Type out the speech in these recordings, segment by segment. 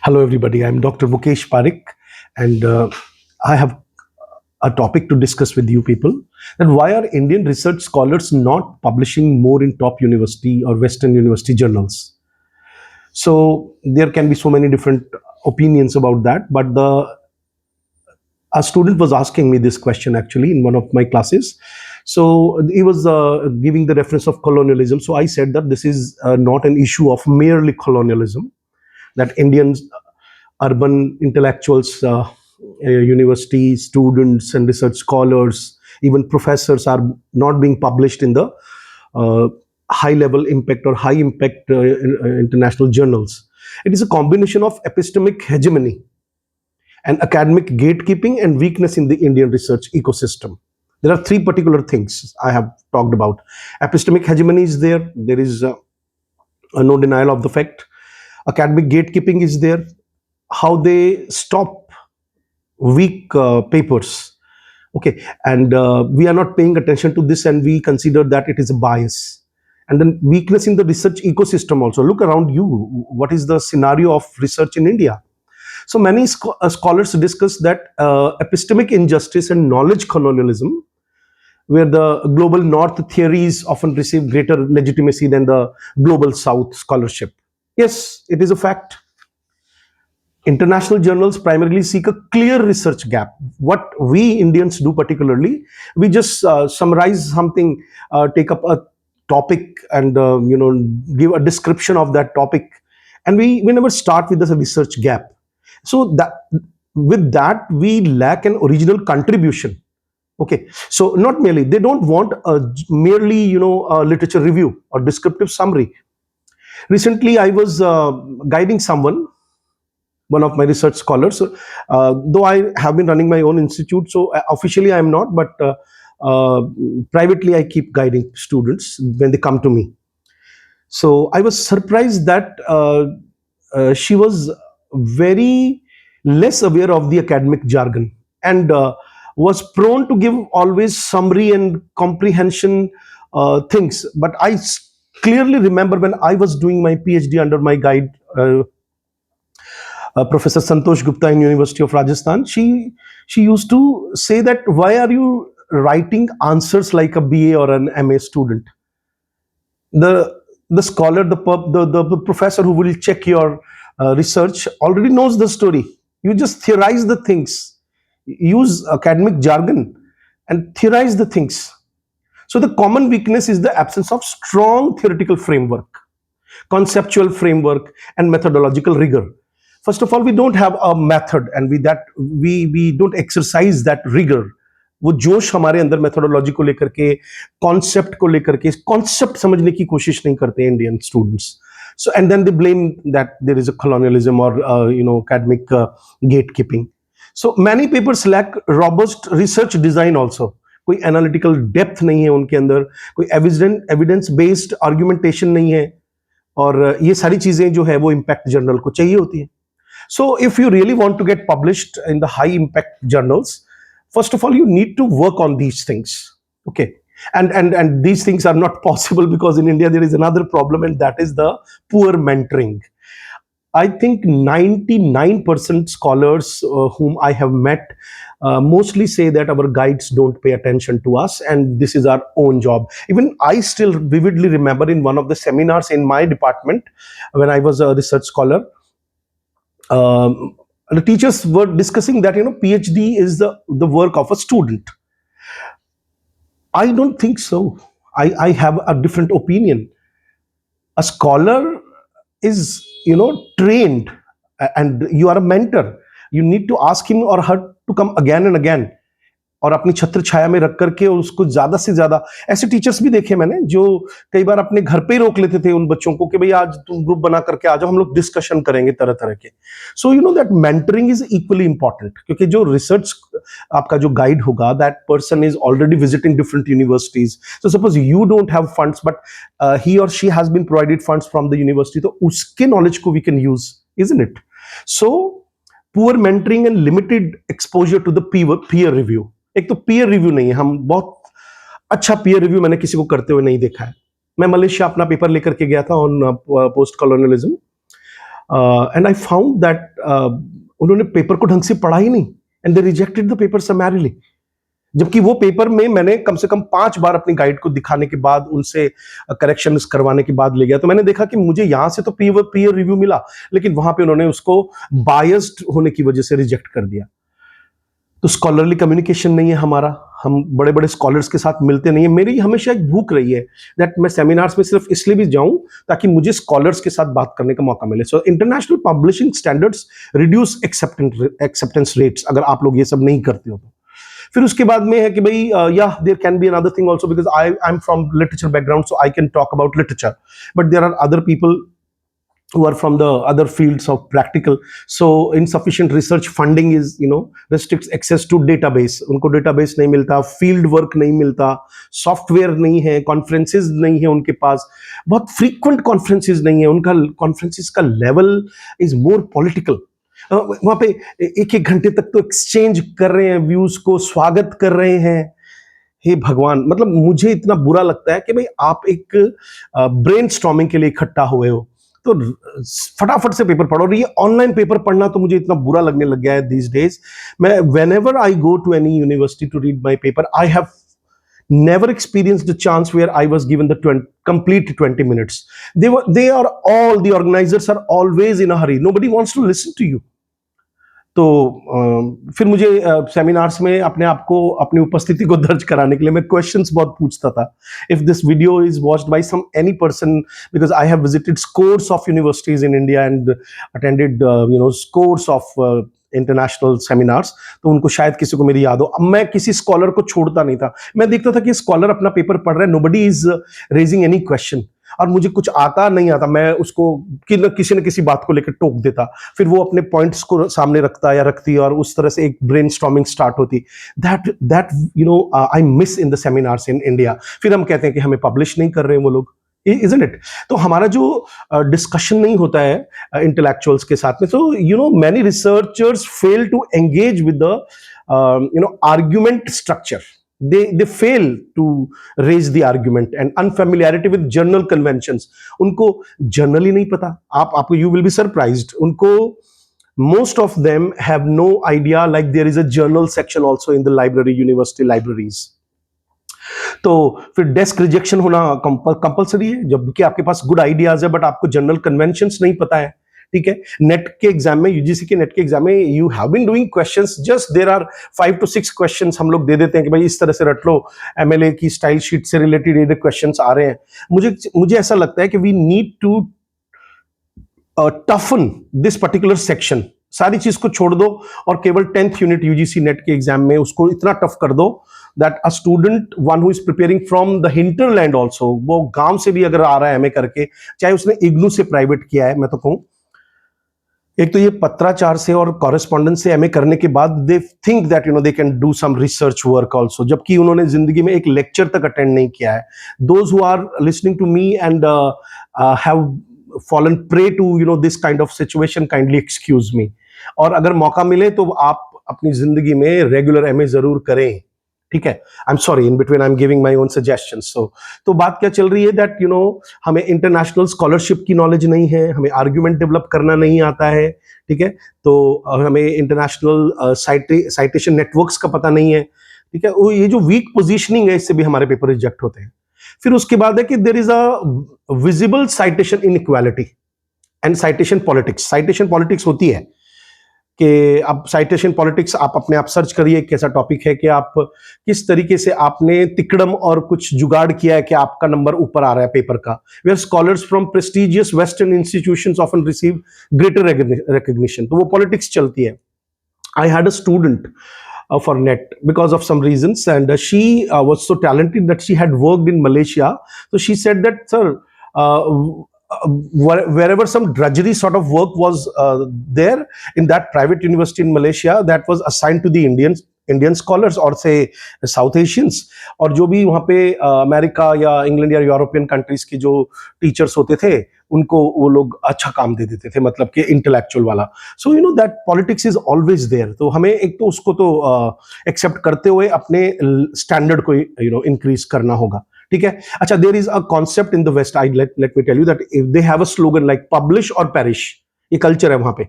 Hello, everybody. I'm Dr. Mukesh Parik, and I have a topic to discuss with you people. That why are Indian research scholars not publishing more in top university or Western university journals? So there can be so many different opinions about that, but a student was asking me this question actually in one of my classes. So he was giving the reference of colonialism. So I said that this is not an issue of merely colonialism, that Indians, urban intellectuals, university students and research scholars, even professors are not being published in the uh, high level impact or high impact international journals. It is a combination of epistemic hegemony and academic gatekeeping and weakness in the Indian research ecosystem. There are three particular things I have talked about. Epistemic hegemony is there. There is no denial of the fact. Academic gatekeeping is there. How they stop weak papers. Okay, and we are not paying attention to this, and we consider that it is a bias. And then weakness in the research ecosystem also. Look around you. What is the scenario of research in India? So many scholars discuss that epistemic injustice and knowledge colonialism, where the global north theories often receive greater legitimacy than the global south scholarship. Yes, it is a fact. International journals primarily seek a clear research gap. What we Indians do particularly, we just summarize something, take up a topic, and give a description of that topic, and we never start with the research gap. So that with that we lack an original contribution. Okay, so not merely they don't want a merely a literature review or descriptive summary. Recently, I was guiding someone, one of my research scholars. Though I have been running my own institute, so officially I am not, but privately I keep guiding students when they come to me. So I was surprised that she was very less aware of the academic jargon, and was prone to give always summary and comprehension things. But clearly remember when I was doing my PhD under my guide, Professor Santosh Gupta in University of Rajasthan. She used to say that why are you writing answers like a BA or an MA student? The scholar, the professor who will check your research already knows the story. You just theorize the things, use academic jargon, and theorize the things. So the common weakness is the absence of strong theoretical framework, conceptual framework, and methodological rigor. First of all, we don't have a method, and we don't exercise that rigor. वो जोश हमारे अंदर methodology को लेकर के, concept को लेकर के, कॉन्सेप्ट समझने की कोशिश नहीं करते Indian students. So and then they blame that there is a colonialism or academic gatekeeping. So many papers lack robust research design also. कोई एनालिटिकल डेप्थ नहीं है उनके अंदर, कोई एविडेंस बेस्ड आर्गुमेंटेशन नहीं है, और ये सारी चीजें जो है वो इम्पैक्ट जर्नल को चाहिए होती है. So if you really want to get published in the high impact journals, first of all you need to work on these things. Okay, and these things are not possible because in India there is another problem, and that is the poor mentoring. I think 99% scholars whom I have met mostly say that our guides don't pay attention to us, and this is our own job. Even I still vividly remember in one of the seminars in my department when I was a research scholar, the teachers were discussing that PhD is the work of a student. I don't think so. I have a different opinion. A scholar is trained, and you are a mentor. You need to ask him or her to come again and again, और अपनी छत्र छाया में रख करके उसको ज्यादा से ज्यादा. ऐसे टीचर्स भी देखे मैंने जो कई बार अपने घर पे ही रोक लेते थे उन बच्चों को कि भाई आज तुम ग्रुप बना करके आ जाओ, हम लोग डिस्कशन करेंगे तरह तरह के. So you know that mentoring is equally important, क्योंकि जो रिसर्च आपका जो गाइड होगा, that person is already visiting different universities. So suppose you don't have funds, but he और she has been provided funds from the university, तो उसके knowledge को we can use, isn't it? So poor mentoring and limited exposure to the peer review. एक तो peer review नहीं है, हम बहुत अच्छा पीयर रिव्यू मैंने किसी को करते हुए नहीं देखा है. मैं मलेशिया अपना पेपर लेकर के गया था on post colonialism. And I found that उन्होंने पेपर को ढंग से पढ़ा ही नहीं, and they rejected the paper summarily. जबकि वो पेपर में मैंने कम से कम 5 बार अपनी गाइड को दिखाने के बाद, उनसे करेक्शन करवाने के बाद ले गया, तो मैंने देखा कि मुझे यहां से तो पीयर रिव्यू मिला, लेकिन वहां पे उन्होंने उसको बायस्ड होने की वजह से रिजेक्ट कर दिया। तो स्कॉलरली कम्युनिकेशन नहीं है हमारा, हम बड़े बड़े स्कॉलर्स के साथ मिलते नहीं है। मेरी हमेशा एक भूख रही है दैट मैं सेमिनार्स में सिर्फ इसलिए भी जाऊं ताकि मुझे स्कॉलर्स के साथ बात करने का मौका मिले। So international publishing standards reduce acceptance rates, अगर आप लोग ये सब नहीं करते हो तो। फिर उसके बाद में है कि भाई या there can be another thing also, because I am from literature background, so I can talk about literature, but there are other people who are from the other fields of practical. So insufficient research funding is, restricts access to database. उनको database नहीं मिलता, field work नहीं मिलता, software नहीं है, conferences नहीं है उनके पास, बहुत frequent conferences नहीं है, उनका conferences का level is more political. वहाँ पे एक एक घंटे तक तो एक्सचेंज कर रहे हैं, व्यूज को स्वागत कर रहे हैं। हे भगवान, मतलब मुझे इतना बुरा लगता है कि भाई आप एक ब्रेन स्टॉर्मिंग के लिए इकट्ठा हुए हो, तो फटाफट से पेपर पढ़ो। और ये ऑनलाइन पेपर पढ़ना तो मुझे इतना बुरा लगने लग गया है दीज डेज। मैं whenever I go to any university to read my paper, I have never experienced a chance where I was given the complete 20 minutes. The organizers are always in a hurry. Nobody wants to listen to you. तो फिर मुझे seminars में अपने आप को, अपनी उपस्थिति को दर्ज कराने के लिए मैं क्वेश्चंस बहुत पूछता था। If this video is watched by some any person, because I have visited scores of universities in India and attended scores of international seminars, तो उनको शायद किसी को मेरी याद हो। अब मैं किसी स्कॉलर को छोड़ता नहीं था, मैं देखता था कि स्कॉलर अपना पेपर पढ़ रहा है, nobody is raising any question, और मुझे कुछ आता नहीं आता, मैं उसको किसी न किसी बात को लेकर टोक देता, फिर वो अपने पॉइंट्स को सामने रखता या रखती, और उस तरह से एक ब्रेनस्टॉर्मिंग स्टार्ट होती। That I miss in the seminars in India. फिर हम कहते हैं कि हमें पब्लिश नहीं कर रहे हैं वो लोग, इजंट इट? तो हमारा जो डिस्कशन नहीं होता है इंटेलेक्चुअल्स के साथ में, तो many researchers fail to engage with the argument structure. They fail to raise the argument, and unfamiliarity with journal conventions. उनको journal ही नहीं पता। आपको you will be surprised, उनको most of them have no idea like there is a journal section also in the library, university libraries. तो फिर desk rejection होना compulsory है, जबकि आपके पास गुड आइडियाज है बट आपको जनरल कन्वेंशंस नहीं पता है। ठीक है, नेट के एग्जाम में, यूजीसी के नेट के एग्जाम में, you have been doing questions, just there are 5 to 6 questions हम लोग दे देते हैं कि भाई इस तरह से रट लो, एमएलए की स्टाइल शीट से रिलेटेड ये क्वेश्चंस आ रहे हैं। मुझे ऐसा लगता है कि we need to toughen this particular section, सारी चीज को छोड़ दो और केवल 10th यूनिट यूजीसी नेट के एग्जाम में उसको इतना टफ कर दो that a student one who is preparing from the hinterland also, वो गांव से भी अगर आ रहा है एमए करके, चाहे उसने इग्नू से प्राइवेट किया है, मैं तो कहूं एक तो ये पत्राचार से और कॉरेस्पॉन्डेंस से एमए करने के बाद they think that they can do some research work also, जबकि उन्होंने जिंदगी में एक लेक्चर तक अटेंड नहीं किया है। Those who are listening to me and have fallen prey to this kind of situation, kindly excuse me. और अगर मौका मिले तो आप अपनी जिंदगी में रेगुलर एमए जरूर करें, ठीक है? I am sorry, in between I am giving my own suggestions. तो बात क्या चल रही है दैट हमें इंटरनेशनल स्कॉलरशिप की नॉलेज नहीं है, हमें आर्ग्यूमेंट डेवलप करना नहीं आता है, ठीक है? तो हमें इंटरनेशनल साइटेशन नेटवर्क्स का पता नहीं है, ठीक है? ये जो वीक पोजीशनिंग है, इससे भी हमारे पेपर रिजेक्ट होते हैं। फिर उसके बाद है कि there is a visible citation inequality and citation politics. Citation politics होती है कि अब साइटेशन पॉलिटिक्स आप अपने आप सर्च करिए, कैसा टॉपिक है कि आप किस तरीके से आपने तिकड़म और कुछ जुगाड़ किया है कि आपका नंबर ऊपर आ रहा है पेपर का। Where scholars from prestigious western institutions often receive greater recognition, तो वो पॉलिटिक्स चलती है। I had a student for net because of some reasons, and she was so talented that she had worked in Malaysia. So she said that, sir, wherever some drudgery sort of work was there in that private university in Malaysia, that was assigned to the Indian scholars or say South Asians, और जो भी वहाँ पे America या England या European countries के जो teachers होते थे, उनको वो लोग अच्छा काम दे देते थे, मतलब कि इंटेलेक्चुअल वाला। So that politics is always there. तो हमें एक तो उसको तो एक्सेप्ट करते हुए अपने स्टैंडर्ड को इंक्रीज करना होगा, ठीक है? अच्छा, there is a concept in the west, I let me tell you that if they have a slogan like publish or perish, ये कल्चर है वहां पे।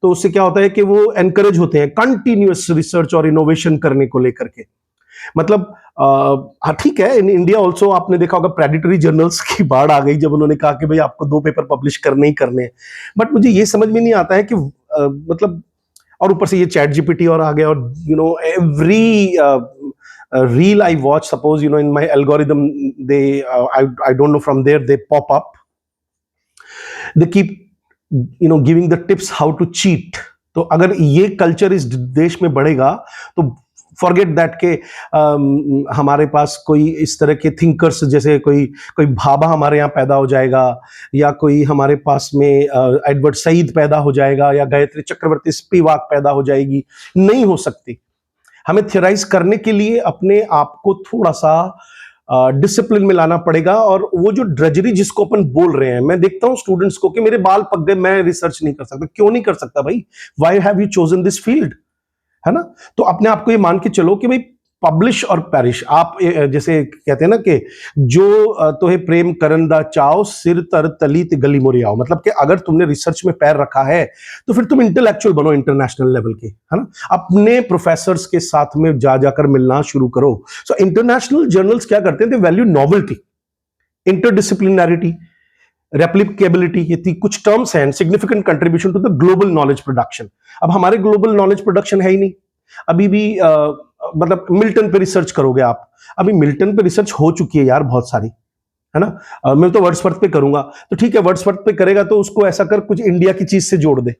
तो उससे क्या होता है कि वो एनकरेज होते हैं कंटिन्यूअस रिसर्च और इनोवेशन करने को लेकर के। मतलब हाँ ठीक है, इन इंडिया ऑल्सो आपने देखा होगा प्रेडिटरी जर्नल्स की बाढ़ आ गई जब उन्होंने कहा कि भाई आपको 2 पेपर पब्लिश करने ही करने हैं। बट मुझे ये समझ में नहीं आता है कि मतलब, और ऊपर से ये चैट जीपीटी और आ गया, और every reel I watch, suppose in my algorithm, I don't know, from there they pop up, they keep giving the tips how to cheat. तो अगर ये कल्चर इस देश में बढ़ेगा तो फॉरगेट दैट के हमारे पास कोई इस तरह के थिंकर्स, जैसे कोई कोई भाभा हमारे यहाँ पैदा हो जाएगा, या कोई हमारे पास में एडवर्ड सईद पैदा हो जाएगा, या गायत्री चक्रवर्ती स्पिवाक पैदा हो जाएगी। नहीं हो सकती। हमें थियराइज करने के लिए अपने आप को थोड़ा सा डिसिप्लिन में लाना पड़ेगा। और वो जो ड्रजरी जिसको अपन बोल रहे हैं, मैं देखता हूं स्टूडेंट्स को कि मेरे बाल पक गए, मैं रिसर्च नहीं कर सकता। क्यों नहीं कर सकता भाई? Why have you chosen this field? है ना? तो अपने आप को ये मान के चलो कि भाई पब्लिश और पैरिश। आप जैसे कहते हैं ना कि जो तोहे प्रेम करन दा चाओ, सिर तर तली ते गली मोरी आओ। मतलब कि अगर तुमने रिसर्च में पैर रखा है तो फिर तुम इंटेलेक्चुअल बनो इंटरनेशनल लेवल के, है ना? अपने प्रोफेसर्स के साथ में जा जाकर मिलना शुरू करो। सो इंटरनेशनल जर्नल्स क्या करते हैं? They value novelty, interdisciplinarity, replicability, ये कुछ टर्म्स हैं। Significant contribution to the global knowledge production. अब हमारे ग्लोबल नॉलेज प्रोडक्शन है ही नहीं। अभी भी मतलब मिल्टन पे रिसर्च करोगे आप, अभी मिल्टन पे रिसर्च हो चुकी है यार बहुत सारी, है ना? मैं तो वर्ड्सवर्थ पे करूंगा, तो ठीक है, वर्ड्सवर्थ पे करेगा तो उसको ऐसा कर कुछ इंडिया की चीज से जोड़ दे,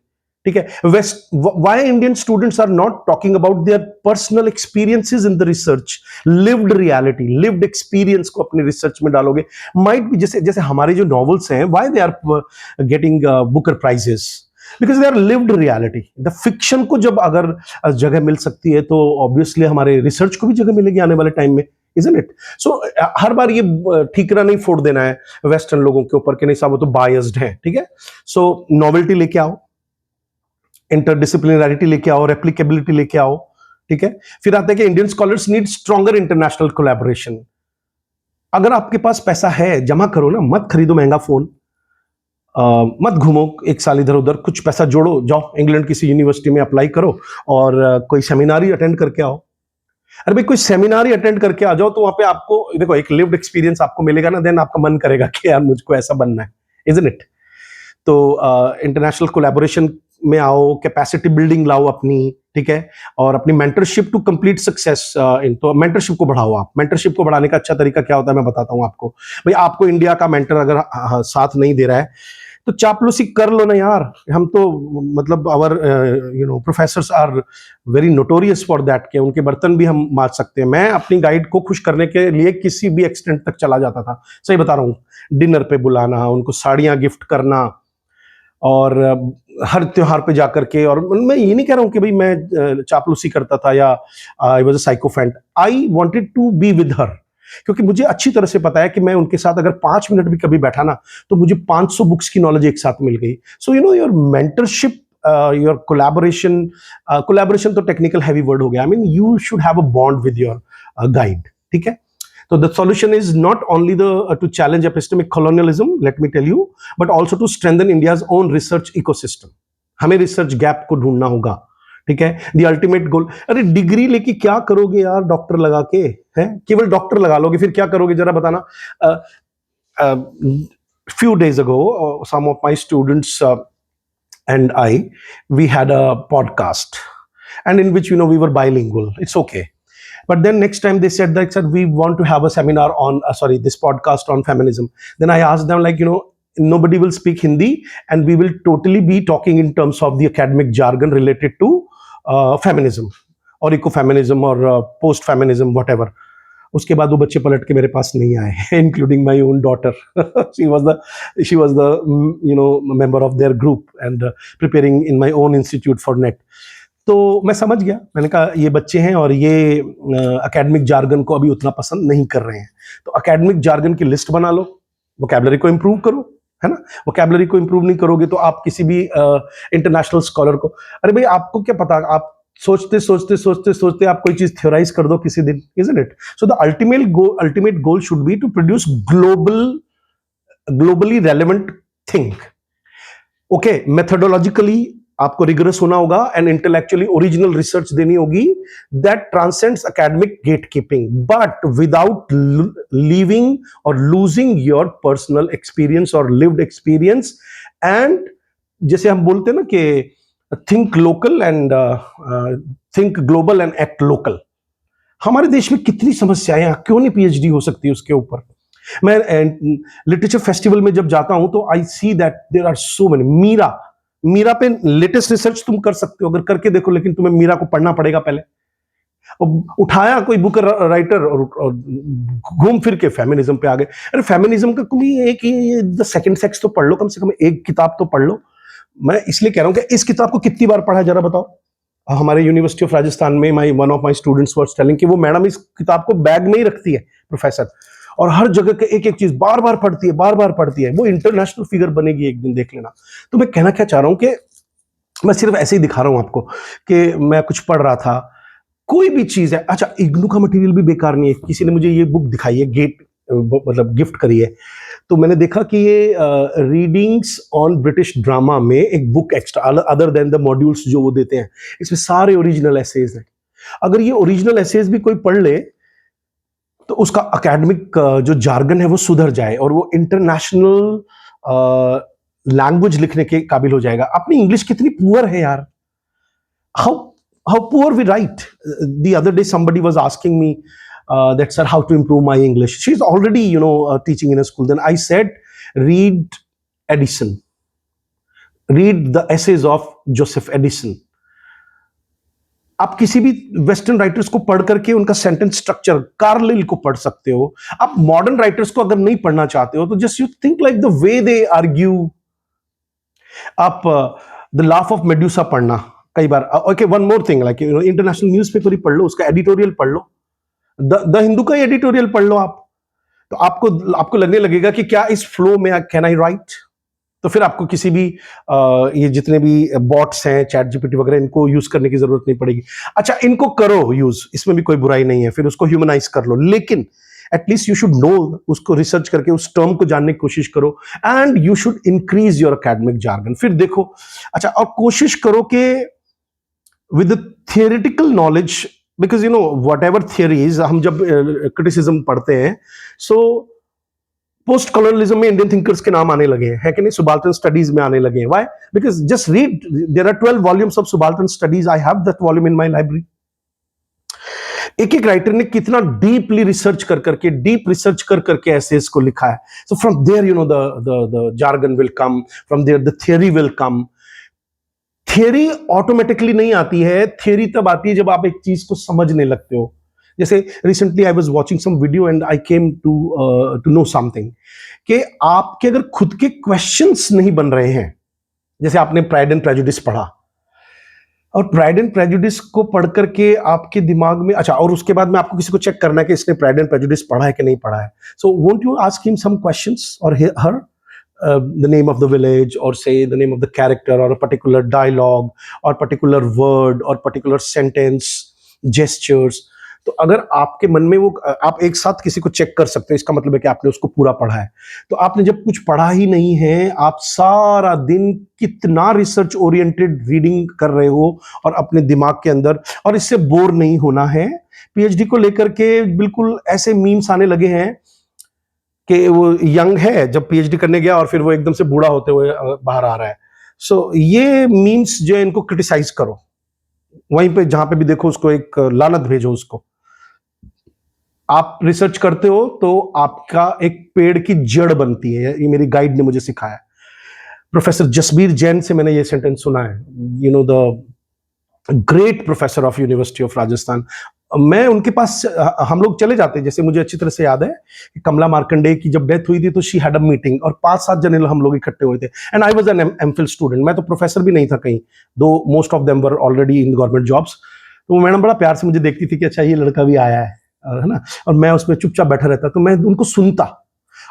ठीक है? West, why Indian students are not talking about their personal experiences in the research, lived reality, lived experience को अपने रिसर्च में डालोगे। माइट भी जैसे जैसे हमारे जो नॉवेल्स हैं, why they are getting Booker prizes, because they are lived reality. The fiction को जब अगर जगह मिल सकती है तो ऑब्वियसली हमारे रिसर्च को भी जगह मिलेगी आने वाले टाइम में, इजंट इट? सो हर बार ये ठीकरा नहीं फोड़ देना है वेस्टर्न लोगों के ऊपर कि नहीं साहब वो तो बायस्ड है, ठीक है? सो नॉवेल्टी लेके आओ, इंटरडिसिप्लिनैरिटी लेके आओ, रेप्लिकेबिलिटी लेके आओ, ठीक है? फिर आता है कि Indian scholars need stronger international collaboration. अगर आपके पास पैसा है, जमा करो ना, मत खरीदो महंगा फोन, मत घूमो 1 साल इधर उधर, कुछ पैसा जोड़ो, जाओ इंग्लैंड किसी यूनिवर्सिटी में अप्लाई करो और कोई सेमिनार ही अटेंड करके आओ। अरे भाई कोई सेमिनार ही अटेंड करके आ जाओ, तो वहां पे आपको देखो एक लिव्ड एक्सपीरियंस आपको मिलेगा ना, देन आपका मन करेगा कि यार मुझको ऐसा बनना है, इजंट इट? तो इंटरनेशनल कोलैबोरेशन में आओ, कैपेसिटी बिल्डिंग लाओ अपनी, ठीक है? और अपनी मेंटरशिप टू कंप्लीट सक्सेस, तो मेंटरशिप को बढ़ाओ आप। मेंटरशिप को बढ़ाने का अच्छा तरीका क्या होता है मैं बताता हूं आपको। भाई आपको इंडिया का मेंटर अगर साथ नहीं दे रहा है तो चापलूसी कर लो ना यार। हम तो मतलब our professors are very notorious for that के उनके बर्तन भी हम मांज सकते हैं। मैं अपनी गाइड को खुश करने के लिए किसी भी एक्सटेंट तक चला जाता था, सही बता रहा हूँ। डिनर पे बुलाना, उनको साड़ियां गिफ्ट करना, और हर त्योहार पे जाकर के। और मैं ये नहीं कह रहा हूँ कि भाई मैं चापलूसी करता था या I was a sycophant. I wanted to be with her, क्योंकि मुझे अच्छी तरह से पता है कि मैं उनके साथ अगर 5 मिनट भी कभी बैठा ना तो मुझे 500 बुक्स की नॉलेज एक साथ मिल गई। So your mentorship, your collaboration, collaboration तो टेक्निकल हैवी वर्ड हो गया। I mean you should have a bond with your guide, ठीक है? So the solution is not only to challenge epistemic colonialism, let me tell you, but also to strengthen India's own research ecosystem. हमें research gap को ढूंढना होगा, ठीक है? The ultimate गोल। अरे degree लेके क्या करोगे यार डॉक्टर लगा के? है केवल डॉक्टर लगा लोगे, फिर क्या करोगे जरा बताना? Few days ago, some of my students and we had a podcast, and in which we were bilingual. It's okay. But then next time they said that we want to have a seminar on this podcast on feminism. Then I asked them, like, nobody will speak Hindi and we will totally be talking in terms of the academic jargon related to feminism or ecofeminism or post feminism, whatever. उसके बाद वो बच्चे पलट के मेरे पास नहीं आए, including my own daughter. She was the member of their group and preparing in my own institute for NET. तो मैं समझ गया, मैंने कहा ये बच्चे हैं और ये एकेडमिक जार्गन को अभी उतना पसंद नहीं कर रहे हैं। तो एकेडमिक जार्गन की लिस्ट बना लो, वोकैबुलरी को इंप्रूव करो, है ना? वोकैबुलरी को इंप्रूव नहीं करोगे तो आप किसी भी इंटरनेशनल स्कॉलर को, अरे भाई आपको क्या पता, आप सोचते सोचते सोचते सोचते आप कोई चीज थ्योराइज कर दो किसी दिन, isn't it? So the ultimate goal should be to produce globally relevant thing. Okay, methodologically आपको रिगरस होना होगा एंड इंटेलेक्चुअली ओरिजिनल रिसर्च देनी होगी that transcends academic gatekeeping, but without leaving or losing your personal experience or lived experience. And जैसे हम बोलते हैं ना कि think local and think global and act local. हमारे देश में कितनी समस्याएं हैं, क्यों नहीं पीएचडी हो सकती उसके ऊपर। मैं लिटरेचर फेस्टिवल में जब जाता हूं तो I see that there are so many. Meera पे लेटेस्ट रिसर्च तुम कर सकते हो, अगर करके देखो, लेकिन तुम्हें मीरा को पढ़ना पड़ेगा पहले। उठाया कोई बुक राइटर और घूम फिर के फेमिनिज्म पे आ गए। अरे फेमिनिज्म का कोई एक द सेकंड सेक्स तो पढ़ लो, कम से कम एक किताब तो पढ़ लो। मैं इसलिए कह रहा हूं कि इस किताब को कितनी बार पढ़ा जरा बताओ। हमारे यूनिवर्सिटी ऑफ राजस्थान में one of my students was telling कि वो मैडम इस किताब को बैग में ही रखती है प्रोफेसर, और हर जगह के एक एक चीज बार बार पढ़ती है। वो इंटरनेशनल फिगर बनेगी एक दिन, देख लेना। तो मैं कहना क्या चाह रहा हूं कि मैं सिर्फ ऐसे ही दिखा रहा हूं आपको कि मैं कुछ पढ़ रहा था, कोई भी चीज है। अच्छा, इग्नू का मटेरियल भी बेकार नहीं है। किसी ने मुझे ये बुक दिखाई है, गेट मतलब गिफ्ट करी है, तो मैंने देखा कि ये रीडिंग्स ऑन ब्रिटिश ड्रामा में एक book extra, other than the modules जो वो देते हैं, इसमें सारे ओरिजिनल एसेज हैं। अगर ये ओरिजिनल एसेज भी कोई पढ़ ले तो उसका एकेडमिक जो जार्गन है वो सुधर जाए और वो इंटरनेशनल लैंग्वेज लिखने के काबिल हो जाएगा। अपनी इंग्लिश कितनी पुअर है यार, how poor we write. The other day somebody was asking me that, sir, how to improve my English. She's already teaching in a school. Then I said, read Edison, read the essays of Joseph Edison. आप किसी भी western writers को पढ़ करके उनका sentence structure, Carlill को पढ़ सकते हो। आप मॉडर्न राइटर्स को अगर नहीं पढ़ना चाहते हो तो just you think like the way they argue. आप द लाफ ऑफ मेड्यूसा पढ़ना कई बार। Okay, one more thing, like international newspaper ही पढ़ लो, उसका एडिटोरियल पढ़ लो, द हिंदू का एडिटोरियल पढ़ लो आप, तो आपको लगने लगेगा कि क्या इस फ्लो में कैन आई राइट। तो फिर आपको किसी भी ये जितने भी बॉट्स हैं, चैट जीपीटी वगैरह, इनको यूज करने की जरूरत नहीं पड़ेगी। अच्छा, इनको करो यूज, इसमें भी कोई बुराई नहीं है, फिर उसको ह्यूमनाइज कर लो, लेकिन एटलीस्ट यू शुड नो, उसको रिसर्च करके उस टर्म को जानने की कोशिश करो, and you should increase your academic jargon. फिर देखो, अच्छा, और कोशिश करो कि with theoretical knowledge, because what ever theories, हम जब क्रिटिसिज्म पढ़ते हैं, सो पोस्ट कॉलोनियलिज्म में इंडियन थिंकर्स के नाम आने लगे हैं, है कि नहीं? सुबाल्टर्न स्टडीज में आने लगे हैं। Why? Because just read, there are 12 volumes of subaltern studies, I have that volume in my library. एक एक राइटर ने कितना डीपली रिसर्च कर करके एसेस को लिखा है। So from there the jargon will come, from there the theory will come. Theory automatically नहीं आती है, थियरी तब आती है जब आप एक चीज को समझने लगते हो। जैसे recently I was watching some video and I came to know something, कि आपके अगर खुद के क्वेश्चंस नहीं बन रहे हैं, जैसे आपने प्राइड एंड प्रेजुडिस पढ़ा, और प्राइड एंड प्रेजुडिस को पढ़ करके आपके दिमाग में, अच्छा, और उसके बाद में आपको किसी को चेक करना है कि इसने प्राइड एंड प्रेजुडिस पढ़ा है कि नहीं पढ़ा है। So won't you ask him some questions और her, the name of the village, or say the name of the character, or a particular dialogue, or particular word, or particular sentence, gestures. तो अगर आपके मन में वो, आप एक साथ किसी को चेक कर सकते हो, इसका मतलब है कि आपने उसको पूरा पढ़ा है। तो आपने जब कुछ पढ़ा ही नहीं है, आप सारा दिन कितना रिसर्च ओरिएंटेड रीडिंग कर रहे हो और अपने दिमाग के अंदर, और इससे बोर नहीं होना है। पीएचडी को लेकर के बिल्कुल ऐसे मीम्स आने लगे हैं कि वो यंग है, जब पीएचडी करने गया और फिर वो एकदम से बूढ़ा होते हुए बाहर आ रहा है। सो ये मीम्स जो है, इनको क्रिटिसाइज करो, वहीं पे जहां पे भी देखो उसको एक लानत भेजो उसको। आप रिसर्च करते हो तो आपका एक पेड़ की जड़ बनती है, ये मेरी गाइड ने मुझे सिखाया। प्रोफेसर जसबीर जैन से मैंने ये सेंटेंस सुना है, the great professor of university of Rajasthan. मैं उनके पास, हम लोग चले जाते, जैसे मुझे अच्छी तरह से याद है कि कमला मार्कंडेय की जब डेथ हुई थी तो शी हैड अ मीटिंग, और 5-7 जने हम लोग इकट्ठे हुए थे, and I was an MPhil student. मैं तो प्रोफेसर भी नहीं था कहीं, दो most of them were already in government jobs. तो वो मैडम बड़ा प्यार से मुझे देखती थी कि अच्छा, ये लड़का भी आया है ना, और मैं उसमें चुपचाप बैठा रहता, तो मैं उनको सुनता।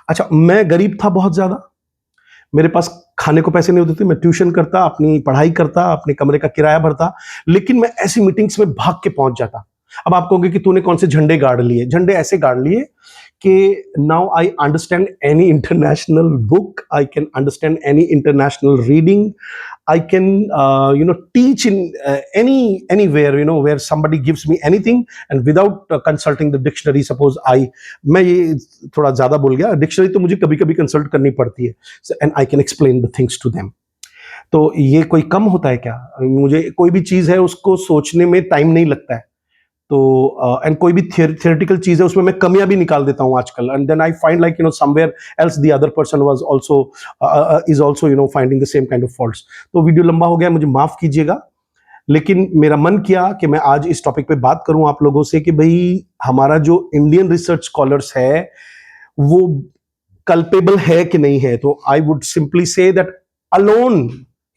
अच्छा, मैं गरीब था बहुत ज्यादा, मेरे पास खाने को पैसे नहीं होते थे, मैं ट्यूशन करता, अपनी पढ़ाई करता, अपने कमरे का किराया भरता, लेकिन मैं ऐसी मीटिंग्स में भाग के पहुंच जाता। अब आप कहोगे कि तूने कौन से झंडे गाड़ लिए? झंडे ऐसे गाड़ लिए कि now I understand any international book, I can understand any international reading, I can teach in anywhere, where somebody gives me anything, and without consulting the dictionary. Suppose मैं ये थोड़ा ज्यादा बोल गया, डिक्शनरी तो मुझे कभी कभी कंसल्ट करनी पड़ती है, and I can explain the things to them. तो ये कोई कम होता है क्या? मुझे कोई भी चीज है उसको सोचने में टाइम नहीं लगता है. तो एंड कोई भी थियोरेटिकल चीज है उसमें मैं कमियां भी निकाल देता हूं आजकल, and then I find like somewhere else the other person was also is also finding the same kind of faults. तो वीडियो लंबा हो गया, मुझे माफ कीजिएगा, लेकिन मेरा मन किया कि मैं आज इस टॉपिक पे बात करूं आप लोगों से कि भाई हमारा जो इंडियन रिसर्च स्कॉलर्स है वो कल्पेबल है कि नहीं है. तो I would simply say that alone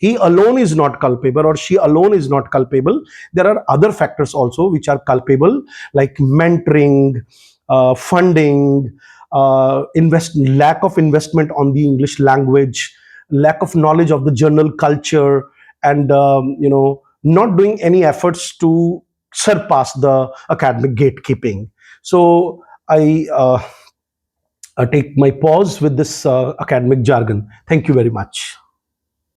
he alone is not culpable, or she alone is not culpable. There are other factors also which are culpable, like mentoring, funding, lack of investment on the English language, lack of knowledge of the journal culture, and not doing any efforts to surpass the academic gatekeeping. So I take my pause with this academic jargon. Thank you very much.